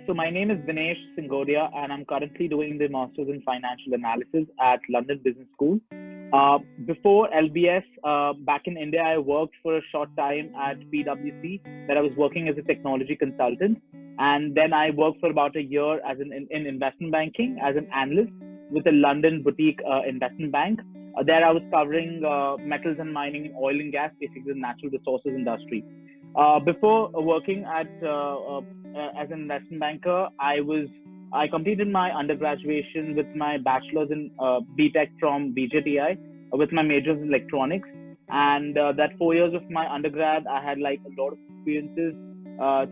So my name is Dinesh Singodia, and I'm currently doing the Masters in Financial Analysis at London Business School. Before LBS, back in India, I worked for a short time at PwC, where I was working as a technology consultant. And then I worked for about a year as in investment banking as an analyst with a London boutique investment bank. There I was covering metals and mining, oil and gas, basically the natural resources industry. Before working at as an investment banker, I completed my undergraduation with my bachelor's in BTech from BJTI with my majors in electronics. And that 4 years of my undergrad, I had like a lot of experiences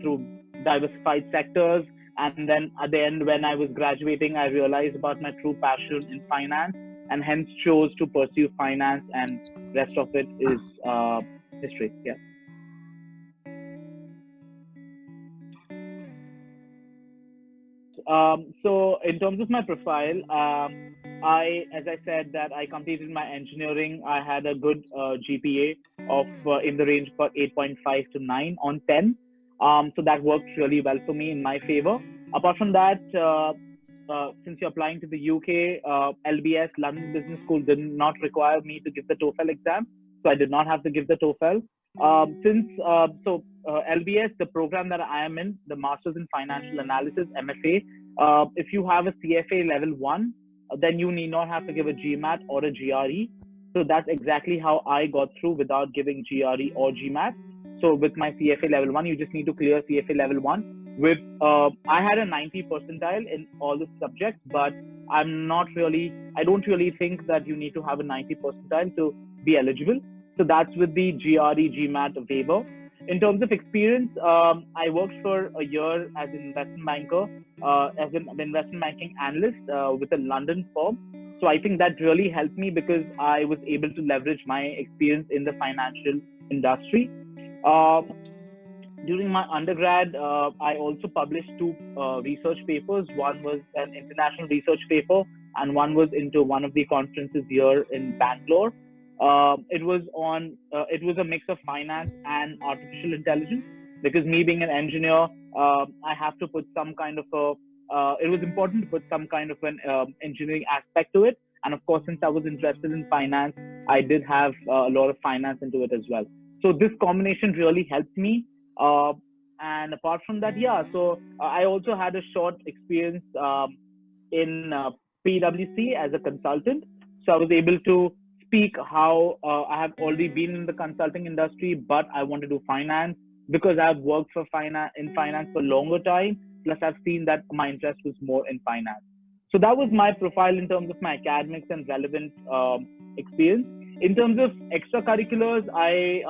through diversified sectors. And then at the end, when I was graduating, I realized about my true passion in finance, and hence chose to pursue finance. And rest of it is history. Yeah. So in terms of my profile, as I said, that I completed my engineering. I had a good GPA of in the range for 8.5 to 9 on 10. So that worked really well for me in my favor. Apart from that, since you're applying to the UK, LBS, London Business School, did not require me to give the TOEFL exam. So I did not have to give the TOEFL. LBS, the program that I am in, the Masters in Financial Analysis, MFA, if you have a CFA level 1, then you need not have to give a GMAT or a GRE. So that's exactly how I got through without giving GRE or GMAT. So with my CFA level 1, you just need to clear CFA level 1. I had a 90 percentile in all the subjects, but I don't really think that you need to have a 90 percentile to be eligible. So that's with the GRE, GMAT waiver. In terms of experience, I worked for a year as an investment banker, as an investment banking analyst with a London firm. So I think that really helped me because I was able to leverage my experience in the financial industry. During my undergrad, I also published 2 research papers. One was an international research paper, and one was into one of the conferences here in Bangalore. It was a mix of finance and artificial intelligence, because me being an engineer, I have to put some kind of it was important to put some kind of an engineering aspect to it. And of course, since I was interested in finance, I did have a lot of finance into it as well. So this combination really helped me. And apart from that, I also had a short experience in PwC as a consultant. So I was able to speak how I have already been in the consulting industry, but I want to do finance because I've worked for in finance for a longer time. Plus, I've seen that my interest was more in finance. So that was my profile in terms of my academics and relevant experience. In terms of extracurriculars, I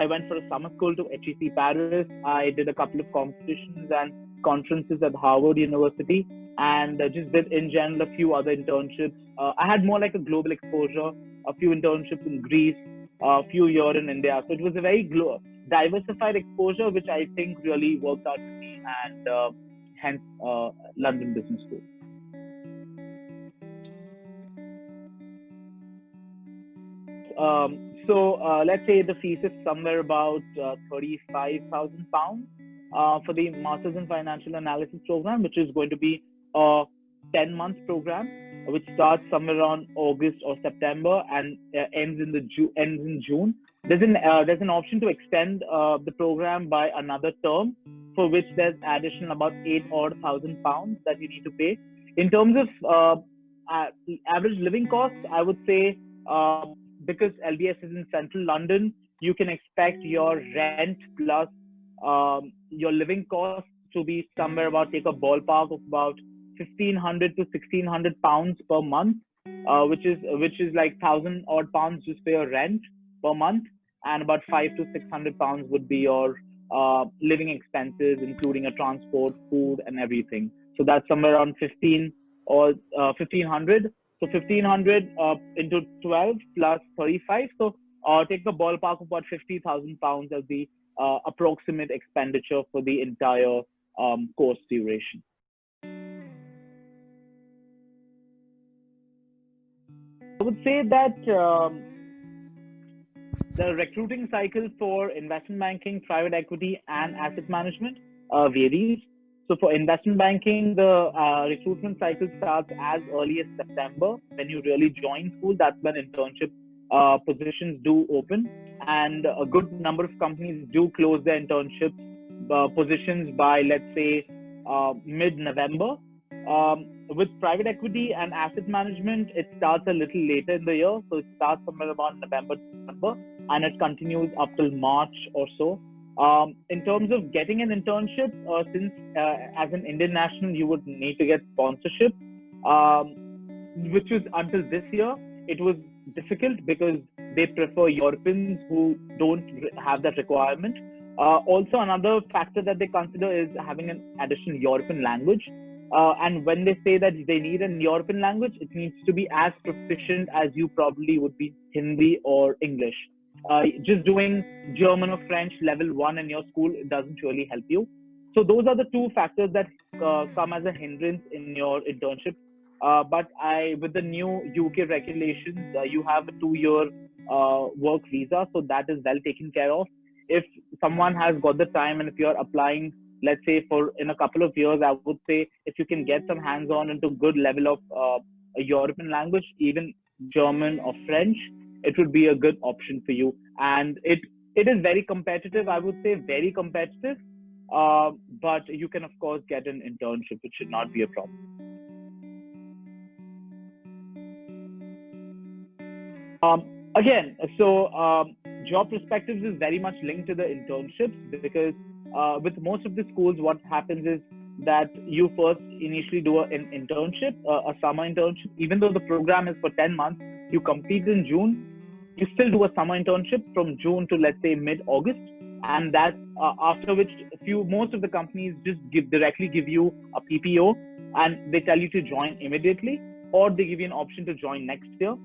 went for a summer school to HEC Paris. I did a couple of competitions and conferences at Harvard University, and just did in general a few other internships. I had more like a global exposure, a few internships in Greece, a few here in India. So it was a very diversified exposure, which I think really worked out for me, and hence London Business School. Let's say the fees is somewhere about £35,000 for the Masters in Financial Analysis program, which is going to be a 10-month program, which starts somewhere around August or September and ends in June. There's an option to extend the program by another term, for which there's additional about £8,000 that you need to pay. In terms of average living costs, I would say, because LBS is in central London, you can expect your rent plus your living costs to be somewhere about, take a ballpark of about 1,500 to 1,600 pounds per month, which is like 1,000 odd pounds just for your rent per month, and about 500 to 600 pounds would be your living expenses, including a transport, food, and everything. So that's somewhere around 15 or 1,500. So 1,500 into 12 plus 35. So take a ballpark of about 50,000 pounds as the approximate expenditure for the entire course duration. I would say that the recruiting cycle for investment banking, private equity, and asset management varies. So for investment banking, the recruitment cycle starts as early as September. When you really join school, that's when internship positions do open, and a good number of companies do close their internship positions by, let's say, mid-November. With private equity and asset management, it starts a little later in the year, so it starts somewhere about November, December, and it continues up till March or so. In terms of getting an internship, since as an Indian national you would need to get sponsorship, um, which was until this year, it was difficult because they prefer Europeans who don't have that requirement. Also, another factor that they consider is having an additional European language. And when they say that they need an European language, it needs to be as proficient as you probably would be Hindi or English. Just doing German or French level one in your school, it doesn't really help you. So those are the two factors that come as a hindrance in your internship. With the new UK regulations, you have a 2 year work visa, so that is well taken care of. If someone has got the time, and if you're applying, let's say for in a couple of years, I would say if you can get some hands-on into good level of a European language, even German or French, it would be a good option for you. And it is very competitive. I would say very competitive. But you can of course get an internship. It should not be a problem. Again, job perspectives is very much linked to the internships because with most of the schools, what happens is that you first initially do an internship, a summer internship. Even though the program is for 10 months, you complete in June, you still do a summer internship from June to, let's say, mid-August. And that after which most of the companies just directly give you a PPO, and they tell you to join immediately, or they give you an option to join next year.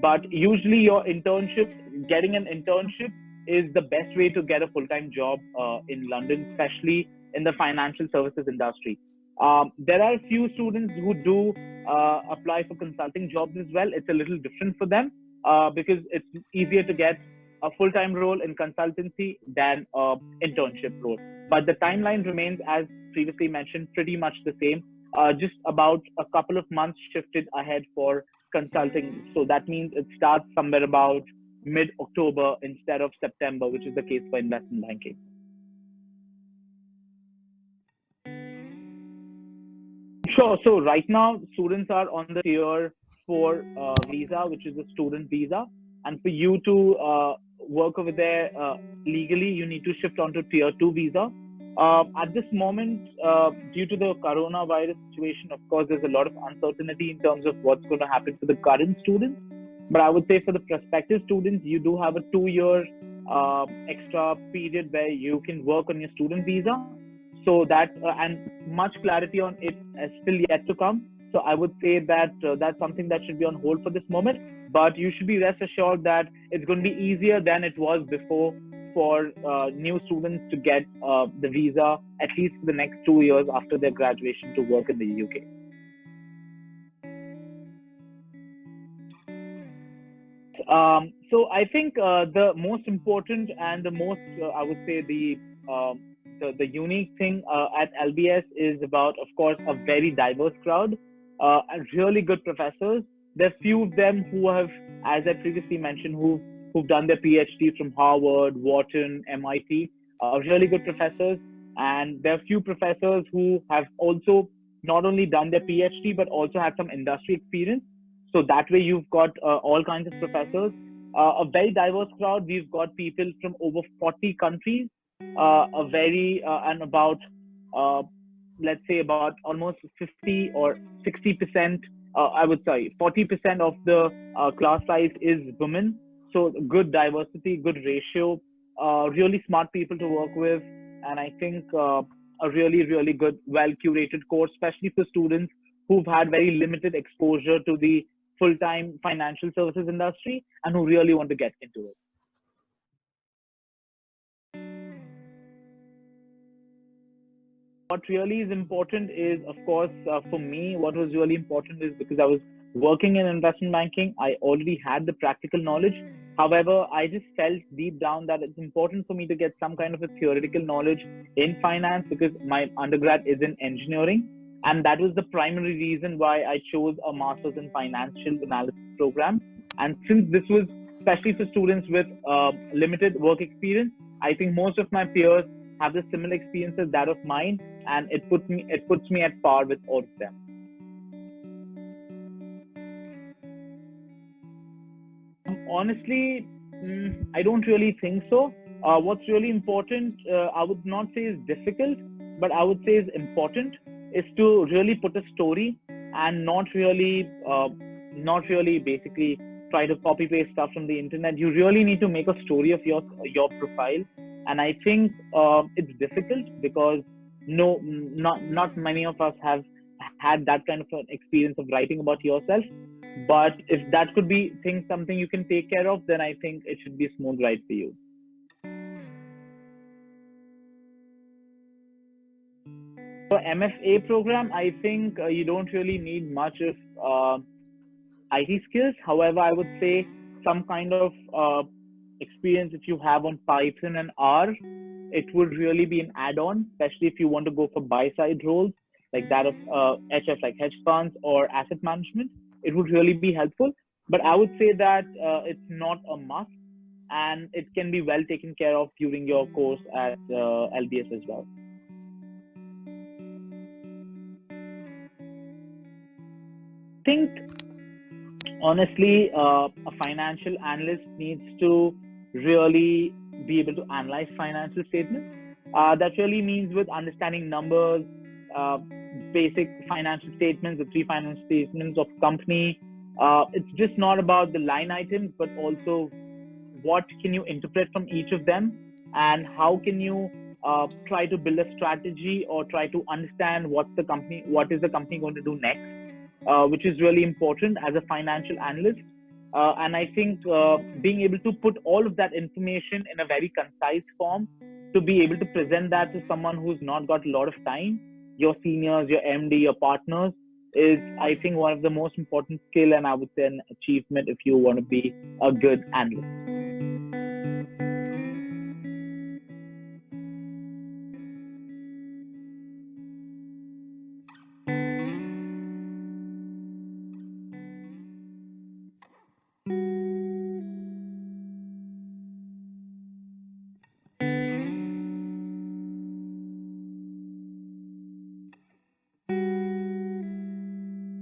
But usually your getting an internship is the best way to get a full-time job in London, especially in the financial services industry. There are a few students who do apply for consulting jobs as well. It's a little different for them because it's easier to get a full-time role in consultancy than an internship role. But the timeline remains, as previously mentioned, pretty much the same. Just about a couple of months shifted ahead for consulting. So that means it starts somewhere about mid-October instead of September, which is the case for investment banking. Sure. So right now, students are on the tier 4 visa, which is a student visa. And for you to work over there legally, you need to shift onto tier 2 visa. At this moment, due to the coronavirus situation, of course, there's a lot of uncertainty in terms of what's going to happen for the current students. But I would say for the prospective students, you do have a 2 year extra period where you can work on your student visa. So that and much clarity on it is still yet to come. So I would say that that's something that should be on hold for this moment. But you should be rest assured that it's going to be easier than it was before for new students to get the visa at least for the next 2 years after their graduation to work in the UK. So I think the most important and the most, I would say, the unique thing at LBS is about, of course, a very diverse crowd and really good professors. There are few of them who have, as I previously mentioned, who've done their PhD from Harvard, Wharton, MIT, really good professors. And there are few professors who have also not only done their PhD, but also had some industry experience. So that way you've got all kinds of professors, a very diverse crowd. We've got people from over 40 countries, and about, let's say about almost 50 or 60%, I would say 40% of the class size is women. So good diversity, good ratio, really smart people to work with. And I think a really, really good, well curated course, especially for students who've had very limited exposure to the full-time financial services industry and who really want to get into it. What really is important is, of course, for me, what was really important is because I was working in investment banking, I already had the practical knowledge. However, I just felt deep down that it's important for me to get some kind of a theoretical knowledge in finance because my undergrad is in engineering. And that was the primary reason why I chose a master's in financial analysis program. And since this was especially for students with limited work experience, I think most of my peers have the similar experience as that of mine, and it puts me at par with all of them. Honestly, I don't really think so. What's really important, I would not say is difficult, but I would say is important, is to really put a story and not really basically try to copy paste stuff from the internet. You really need to make a story of your profile, and I think it's difficult because not many of us have had that kind of an experience of writing about yourself. But if that could be something you can take care of, then I think it should be a smooth ride for you. For MFA program, I think you don't really need much of IT skills. However, I would say some kind of experience if you have on Python and R, it would really be an add-on, especially if you want to go for buy-side roles like that of HF, like hedge funds or asset management. It would really be helpful. But I would say that it's not a must, and it can be well taken care of during your course at LBS as well. I think honestly, a financial analyst needs to really be able to analyze financial statements. That really means with understanding numbers, uh, basic financial statements, the three financial statements of company. It's just not about the line items, but also what can you interpret from each of them, and how can you try to build a strategy or try to understand what is the company going to do next, which is really important as a financial analyst. And I think being able to put all of that information in a very concise form to be able to present that to someone who's not got a lot of time, your seniors, your MD, your partners, is I think one of the most important skill, and I would say an achievement if you want to be a good analyst.